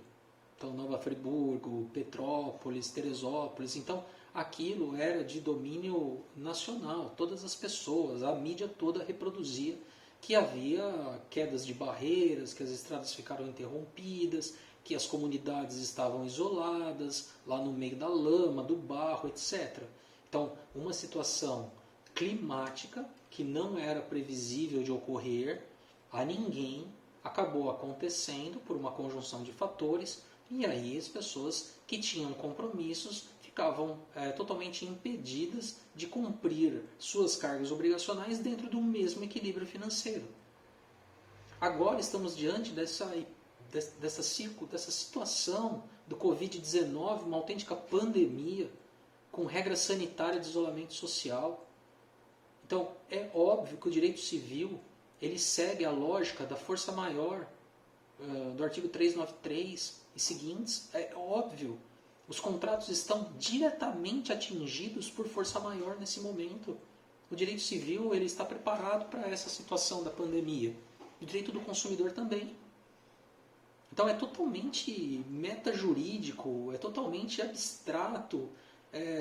Então, Nova Friburgo, Petrópolis, Teresópolis. Então, aquilo era de domínio nacional. Todas as pessoas, a mídia toda reproduzia que havia quedas de barreiras, que as estradas ficaram interrompidas, que as comunidades estavam isoladas, lá no meio da lama, do barro, etc. Então, uma situação climática que não era previsível de ocorrer a ninguém, acabou acontecendo por uma conjunção de fatores, e aí as pessoas que tinham compromissos ficavam totalmente impedidas de cumprir suas cargas obrigacionais dentro do mesmo equilíbrio financeiro. Agora estamos diante dessa situação do Covid-19, uma autêntica pandemia, com regra sanitária de isolamento social. Então, é óbvio que o direito civil ele segue a lógica da força maior, do artigo 393 e seguintes. É óbvio, os contratos estão diretamente atingidos por força maior nesse momento. O direito civil ele está preparado para essa situação da pandemia. O direito do consumidor também. Então é totalmente metajurídico, é totalmente abstrato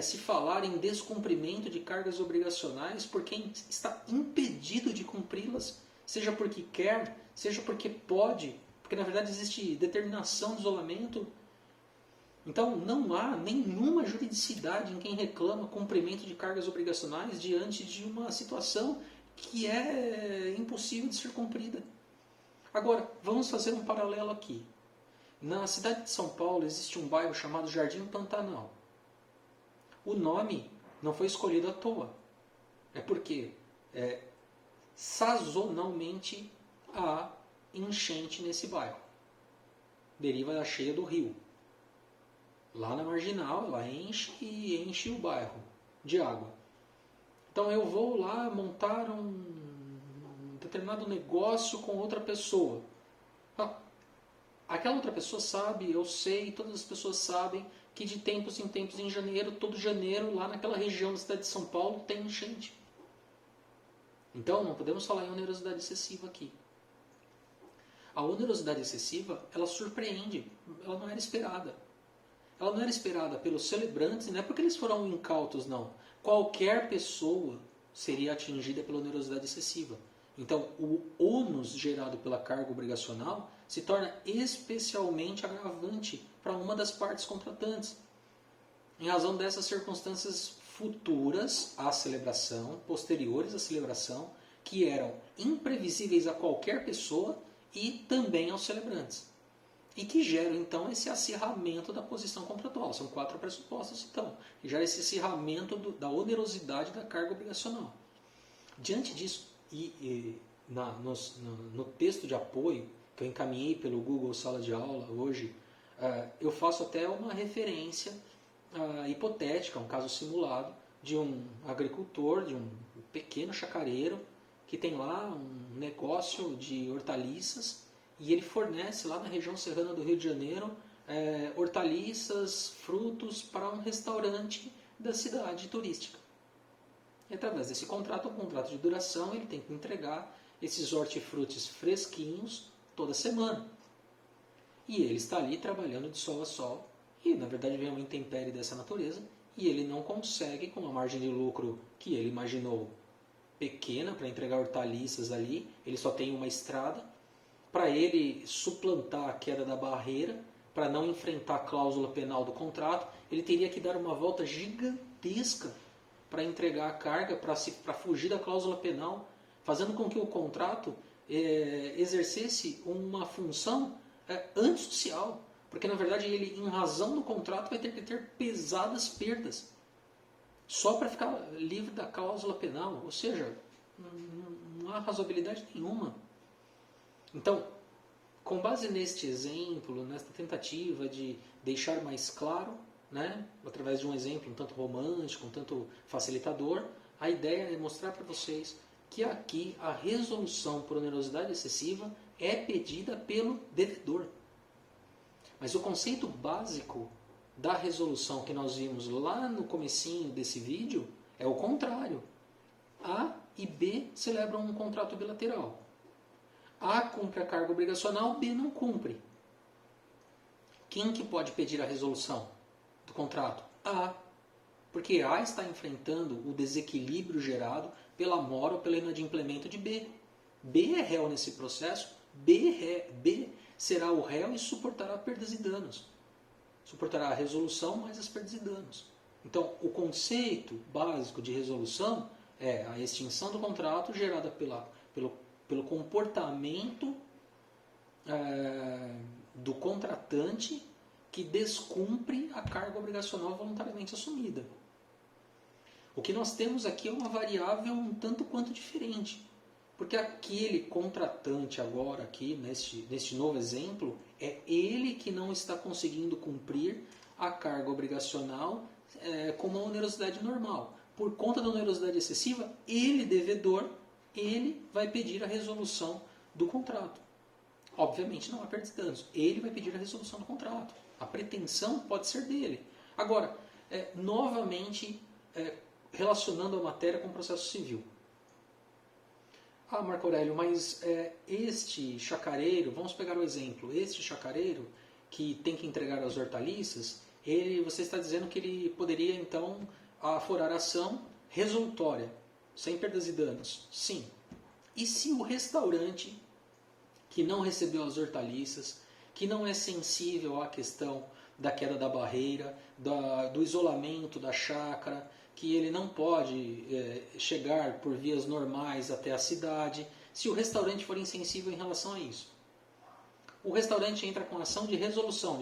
se falar em descumprimento de cargas obrigacionais por quem está impedido de cumpri-las, seja porque quer, seja porque pode, porque na verdade existe determinação de isolamento. Então não há nenhuma juridicidade em quem reclama cumprimento de cargas obrigacionais diante de uma situação que é impossível de ser cumprida. Agora, vamos fazer um paralelo aqui. Na cidade de São Paulo existe um bairro chamado Jardim Pantanal. O nome não foi escolhido à toa. É porque sazonalmente há enchente nesse bairro. Deriva da cheia do rio. Lá na marginal ela enche e enche o bairro de água. Então eu vou lá montar um determinado negócio com outra pessoa. Aquela outra pessoa sabe, eu sei, todas as pessoas sabem que de tempos em tempos, em janeiro, todo janeiro, lá naquela região da cidade de São Paulo, tem enchente. Então, não podemos falar em onerosidade excessiva aqui. A onerosidade excessiva, ela surpreende, ela não era esperada. Ela não era esperada pelos celebrantes, não é porque eles foram incautos, não. Qualquer pessoa seria atingida pela onerosidade excessiva. Então, o ônus gerado pela carga obrigacional se torna especialmente agravante para uma das partes contratantes, em razão dessas circunstâncias futuras à celebração, posteriores à celebração, que eram imprevisíveis a qualquer pessoa e também aos celebrantes. E que geram, então, esse acirramento da posição contratual. São 4 pressupostos, então, que gera esse acirramento da onerosidade da carga obrigacional. Diante disso, no texto de apoio que eu encaminhei pelo Google Sala de Aula hoje, eu faço até uma referência hipotética, um caso simulado, de um agricultor, de um pequeno chacareiro, que tem lá um negócio de hortaliças e ele fornece lá na região serrana do Rio de Janeiro hortaliças, frutos para um restaurante da cidade turística. E através desse contrato, um contrato de duração, ele tem que entregar esses hortifrutis fresquinhos toda semana. E ele está ali trabalhando de sol a sol, e na verdade vem uma intempérie dessa natureza, e ele não consegue, com uma margem de lucro que ele imaginou pequena para entregar hortaliças ali, ele só tem uma estrada, para ele suplantar a queda da barreira, para não enfrentar a cláusula penal do contrato, ele teria que dar uma volta gigantesca para entregar a carga, para fugir da cláusula penal, fazendo com que o contrato exercesse uma função antissocial, porque na verdade ele, em razão do contrato, vai ter que ter pesadas perdas só para ficar livre da cláusula penal, ou seja, não há razoabilidade nenhuma. Então, com base neste exemplo, nesta tentativa de deixar mais claro, né, através de um exemplo um tanto romântico, um tanto facilitador, a ideia é mostrar para vocês que aqui a resolução por onerosidade excessiva é pedida pelo devedor. Mas o conceito básico da resolução que nós vimos lá no comecinho desse vídeo é o contrário. A e B celebram um contrato bilateral. A cumpre a carga obrigacional, B não cumpre. Quem que pode pedir a resolução do contrato? A. Porque A está enfrentando o desequilíbrio gerado pela mora ou pelo inadimplemento de B. B é réu nesse processo, B será o réu e suportará perdas e danos. Suportará a resolução mais as perdas e danos. Então, o conceito básico de resolução é a extinção do contrato gerada pelo comportamento do contratante que descumpre a carga obrigacional voluntariamente assumida. O que nós temos aqui é uma variável um tanto quanto diferente. Porque aquele contratante agora, aqui, neste novo exemplo, é ele que não está conseguindo cumprir a carga obrigacional com uma onerosidade normal. Por conta da onerosidade excessiva, ele, devedor, ele vai pedir a resolução do contrato. Obviamente não há perdas e danos. Ele vai pedir a resolução do contrato. A pretensão pode ser dele. Agora, novamente, relacionando a matéria com o processo civil. Ah, Marco Aurélio, mas este chacareiro, vamos pegar o exemplo, este chacareiro que tem que entregar as hortaliças, você está dizendo que ele poderia então aforar a ação resolutória, sem perdas e danos. Sim. E se o restaurante que não recebeu as hortaliças, que não é sensível à questão da queda da barreira, do isolamento da chácara, que ele não pode chegar por vias normais até a cidade, se o restaurante for insensível em relação a isso? O restaurante entra com ação de resolução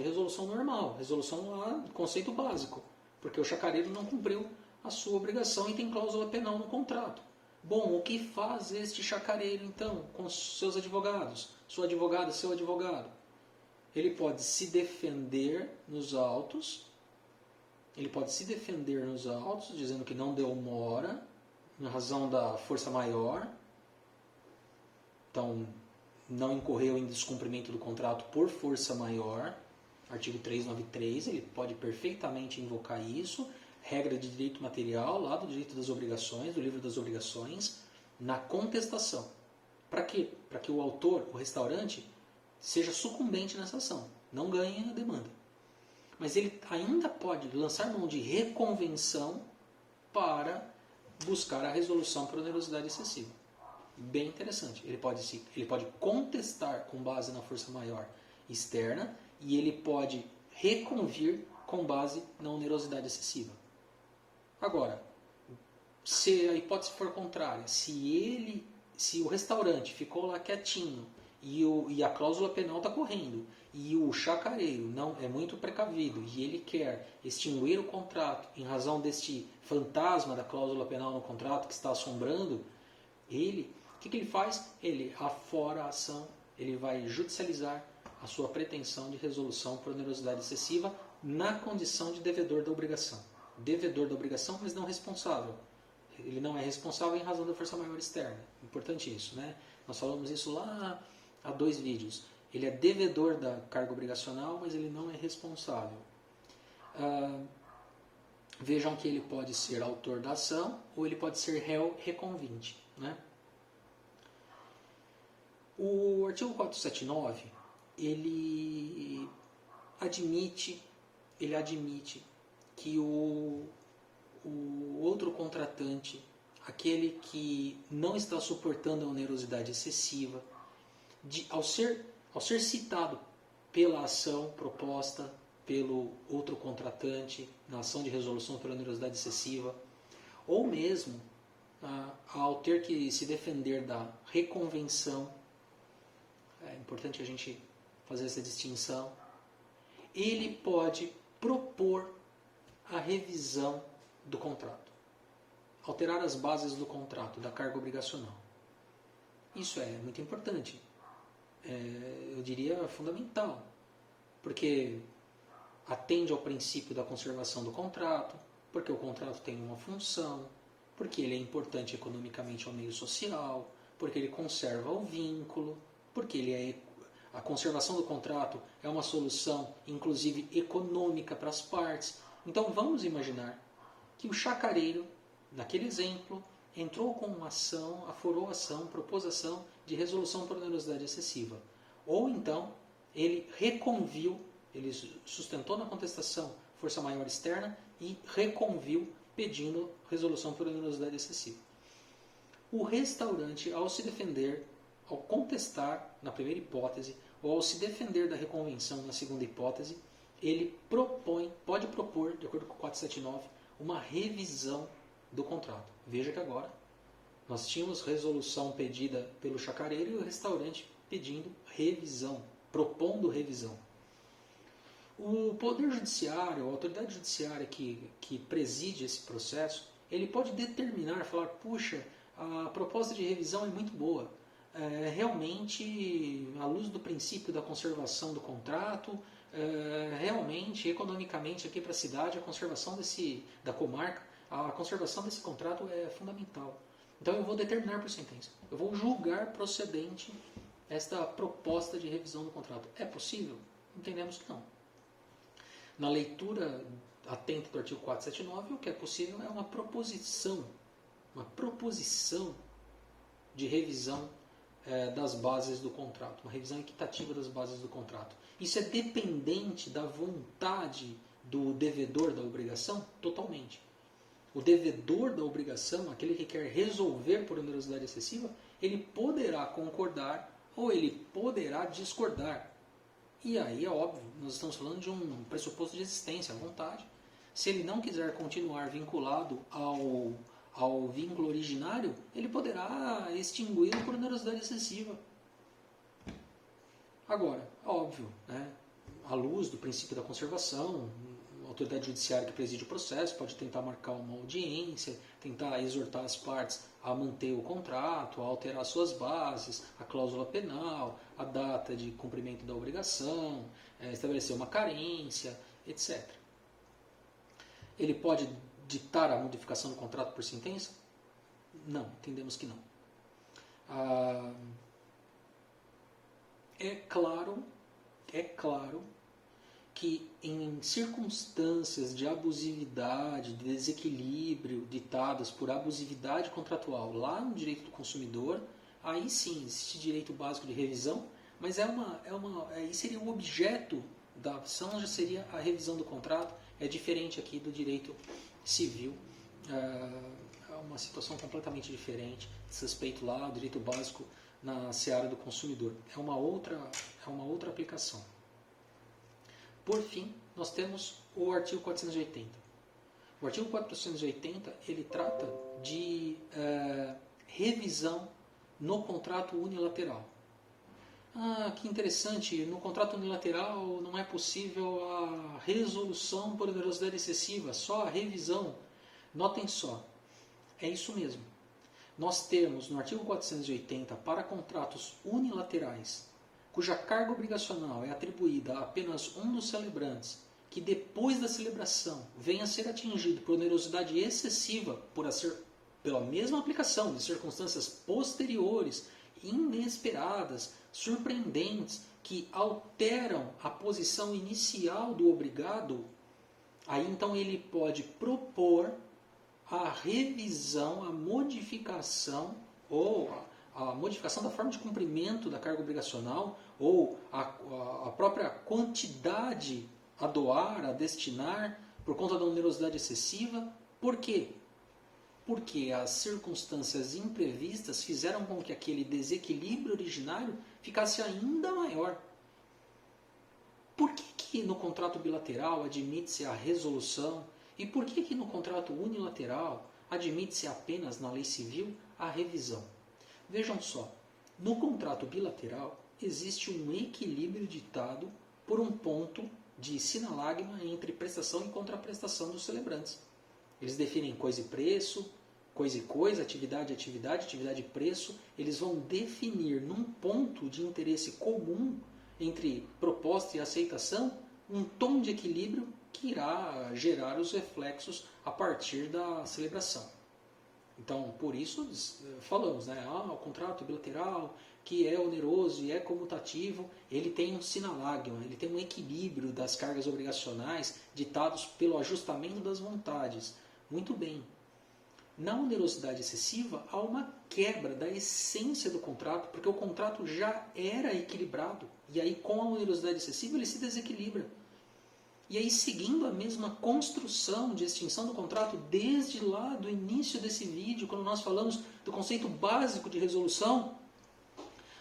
normal, resolução lá, conceito básico, porque o chacareiro não cumpriu a sua obrigação e tem cláusula penal no contrato. Bom, o que faz este chacareiro então com seus advogados? Sua advogada, seu advogado? Ele pode se defender nos autos, dizendo que não deu mora, em razão da força maior, então não incorreu em descumprimento do contrato por força maior, artigo 393, ele pode perfeitamente invocar isso, regra de direito material, lá do direito das obrigações, do livro das obrigações, na contestação. Para quê? Para que o autor, o restaurante, seja sucumbente nessa ação, não ganhe a demanda. Mas ele ainda pode lançar mão de reconvenção para buscar a resolução por onerosidade excessiva. Bem interessante. Ele pode contestar com base na força maior externa e ele pode reconvir com base na onerosidade excessiva. Agora, se a hipótese for contrária, se o restaurante ficou lá quietinho e a cláusula penal está correndo, e o chacareiro não é muito precavido e ele quer extinguir o contrato em razão deste fantasma da cláusula penal no contrato que está assombrando ele, o que ele faz? Ele afora a ação, ele vai judicializar a sua pretensão de resolução por onerosidade excessiva na condição de devedor da obrigação. Devedor da obrigação, mas não responsável. Ele não é responsável em razão da força maior externa. Importante isso, né? Nós falamos isso lá há 2 vídeos. Ele é devedor da carga obrigacional, mas ele não é responsável. Vejam que ele pode ser autor da ação ou ele pode ser réu reconvinte, né? O artigo 479, ele admite que o outro contratante, aquele que não está suportando a onerosidade excessiva, ao ser citado pela ação proposta pelo outro contratante, na ação de resolução pela onerosidade excessiva, ou mesmo ao ter que se defender da reconvenção, é importante a gente fazer essa distinção, ele pode propor a revisão do contrato, alterar as bases do contrato, da carga obrigacional. Isso é muito importante. eu diria, fundamental, porque atende ao princípio da conservação do contrato, porque o contrato tem uma função, porque ele é importante economicamente ao meio social, porque ele conserva o vínculo, porque a conservação do contrato é uma solução, inclusive econômica para as partes. Então vamos imaginar que o chacareiro, naquele exemplo, entrou com uma ação, aforou ação, propôs ação de resolução por onerosidade excessiva. Ou então, ele reconviu, ele sustentou na contestação força maior externa e reconviu pedindo resolução por onerosidade excessiva. O restaurante, ao se defender, ao contestar na primeira hipótese, ou ao se defender da reconvenção na segunda hipótese, ele pode propor, de acordo com o 479, uma revisão do contrato. Veja que agora nós tínhamos resolução pedida pelo chacareiro e o restaurante pedindo revisão, propondo revisão. O Poder Judiciário, a autoridade judiciária que preside esse processo, ele pode determinar, falar, puxa, a proposta de revisão é muito boa. Realmente, à luz do princípio da conservação do contrato, realmente, economicamente, aqui para a cidade, a conservação da comarca, a conservação desse contrato é fundamental. Então eu vou determinar por sentença. Eu vou julgar procedente esta proposta de revisão do contrato. É possível? Entendemos que não. Na leitura atenta do artigo 479, o que é possível é uma proposição de revisão das bases do contrato, uma revisão equitativa das bases do contrato. Isso é dependente da vontade do devedor da obrigação? Totalmente. O devedor da obrigação, aquele que quer resolver por onerosidade excessiva, ele poderá concordar ou ele poderá discordar. E aí é óbvio, nós estamos falando de um pressuposto de existência, a vontade. Se ele não quiser continuar vinculado ao vínculo originário, ele poderá extingui-lo por onerosidade excessiva. Agora, óbvio, né, à luz do princípio da conservação, a autoridade judiciária que preside o processo pode tentar marcar uma audiência, tentar exortar as partes a manter o contrato, a alterar suas bases, a cláusula penal, a data de cumprimento da obrigação, estabelecer uma carência, etc. Ele pode ditar a modificação do contrato por sentença? Não, entendemos que não. É claro que em circunstâncias de abusividade, de desequilíbrio ditadas por abusividade contratual lá no direito do consumidor, aí sim existe direito básico de revisão, mas aí seria o objeto da ação, já seria a revisão do contrato, é diferente aqui do direito civil, é uma situação completamente diferente, diz respeito lá ao direito básico na seara do consumidor, é uma outra aplicação. Por fim, nós temos o artigo 480. O artigo 480 ele trata de revisão no contrato unilateral. Que interessante, no contrato unilateral não é possível a resolução por onerosidade excessiva, só a revisão. Notem só, é isso mesmo. Nós temos no artigo 480 para contratos unilaterais, cuja carga obrigacional é atribuída a apenas um dos celebrantes, que depois da celebração venha a ser atingido por onerosidade excessiva pela mesma aplicação de circunstâncias posteriores, inesperadas, surpreendentes, que alteram a posição inicial do obrigado, aí então ele pode propor a revisão, a modificação ou a modificação da forma de cumprimento da carga obrigacional ou a própria quantidade a doar, a destinar por conta da onerosidade excessiva. Por quê? Porque as circunstâncias imprevistas fizeram com que aquele desequilíbrio originário ficasse ainda maior. Por que no contrato bilateral admite-se a resolução e por que no contrato unilateral admite-se apenas na lei civil a revisão? Vejam só, no contrato bilateral existe um equilíbrio ditado por um ponto de sinalagma entre prestação e contraprestação dos celebrantes. Eles definem coisa e preço, coisa e coisa, atividade e atividade, atividade e preço, eles vão definir num ponto de interesse comum entre proposta e aceitação um tom de equilíbrio que irá gerar os reflexos a partir da celebração. Então, por isso falamos, né? O contrato bilateral, que é oneroso e é comutativo, ele tem um sinalagion, ele tem um equilíbrio das cargas obrigacionais ditados pelo ajustamento das vontades. Muito bem. Na onerosidade excessiva, há uma quebra da essência do contrato, porque o contrato já era equilibrado, e aí com a onerosidade excessiva ele se desequilibra. E aí, seguindo a mesma construção de extinção do contrato, desde lá do início desse vídeo, quando nós falamos do conceito básico de resolução,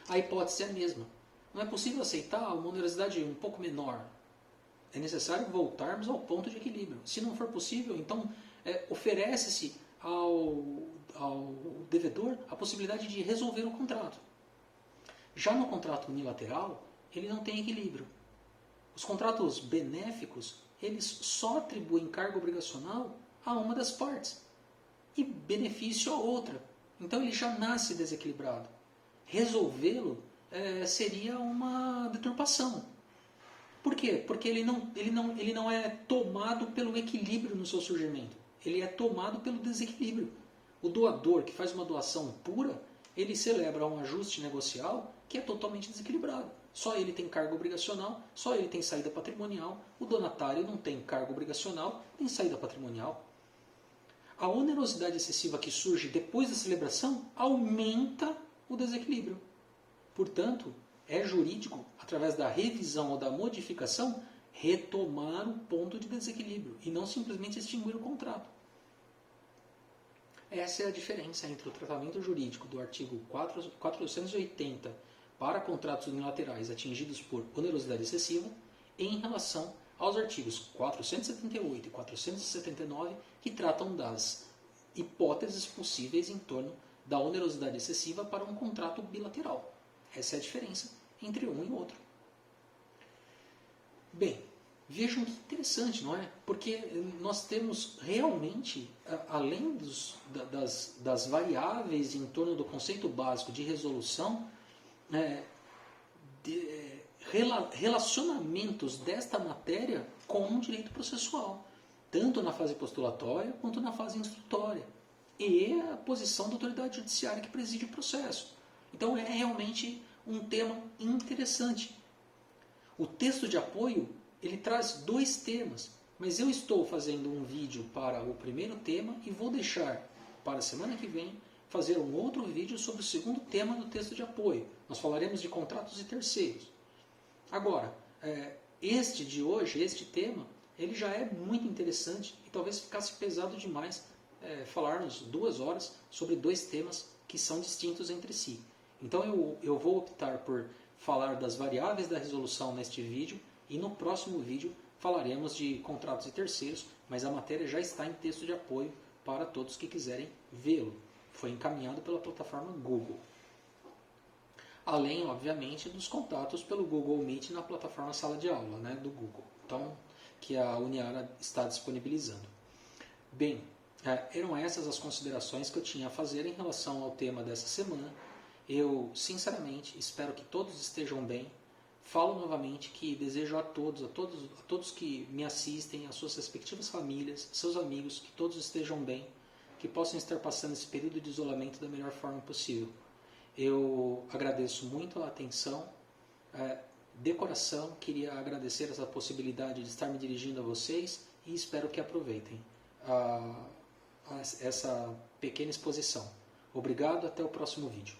a hipótese é a mesma. Não é possível aceitar uma onerosidade um pouco menor. É necessário voltarmos ao ponto de equilíbrio. Se não for possível, então oferece-se ao devedor a possibilidade de resolver o contrato. Já no contrato unilateral, ele não tem equilíbrio. Os contratos benéficos, eles só atribuem carga obrigacional a uma das partes e benefício a outra. Então ele já nasce desequilibrado. Resolvê-lo seria uma deturpação. Por quê? Porque ele não é tomado pelo equilíbrio no seu surgimento. Ele é tomado pelo desequilíbrio. O doador que faz uma doação pura, ele celebra um ajuste negocial que é totalmente desequilibrado. Só ele tem carga obrigacional, só ele tem saída patrimonial. O donatário não tem carga obrigacional, nem saída patrimonial. A onerosidade excessiva que surge depois da celebração aumenta o desequilíbrio. Portanto, é jurídico, através da revisão ou da modificação, retomar o ponto de desequilíbrio e não simplesmente extinguir o contrato. Essa é a diferença entre o tratamento jurídico do artigo 480 para contratos unilaterais atingidos por onerosidade excessiva em relação aos artigos 478 e 479 que tratam das hipóteses possíveis em torno da onerosidade excessiva para um contrato bilateral. Essa é a diferença entre um e outro. Bem, vejam que interessante, não é? Porque nós temos realmente, além das variáveis em torno do conceito básico de resolução, relacionamentos desta matéria com o direito processual, tanto na fase postulatória quanto na fase instrutória, e a posição da autoridade judiciária que preside o processo. Então é realmente um tema interessante. O texto de apoio ele traz dois temas, mas eu estou fazendo um vídeo para o primeiro tema e vou deixar para a semana que vem fazer um outro vídeo sobre o segundo tema do texto de apoio. Nós falaremos de contratos e terceiros. Agora, este de hoje, este tema, ele já é muito interessante e talvez ficasse pesado demais falarmos 2 horas sobre dois temas que são distintos entre si. Então eu vou optar por falar das variáveis da resolução neste vídeo e no próximo vídeo falaremos de contratos e terceiros, mas a matéria já está em texto de apoio para todos que quiserem vê-lo. Foi encaminhado pela plataforma Google. Além, obviamente, dos contatos pelo Google Meet na plataforma Sala de Aula, né, do Google, então, que a Uniara está disponibilizando. Bem, eram essas as considerações que eu tinha a fazer em relação ao tema dessa semana. Eu, sinceramente, espero que todos estejam bem. Falo novamente que desejo a todos que me assistem, as suas respectivas famílias, seus amigos, que todos estejam bem, que possam estar passando esse período de isolamento da melhor forma possível. Eu agradeço muito a atenção, de coração, queria agradecer essa possibilidade de estar me dirigindo a vocês e espero que aproveitem essa pequena exposição. Obrigado, até o próximo vídeo.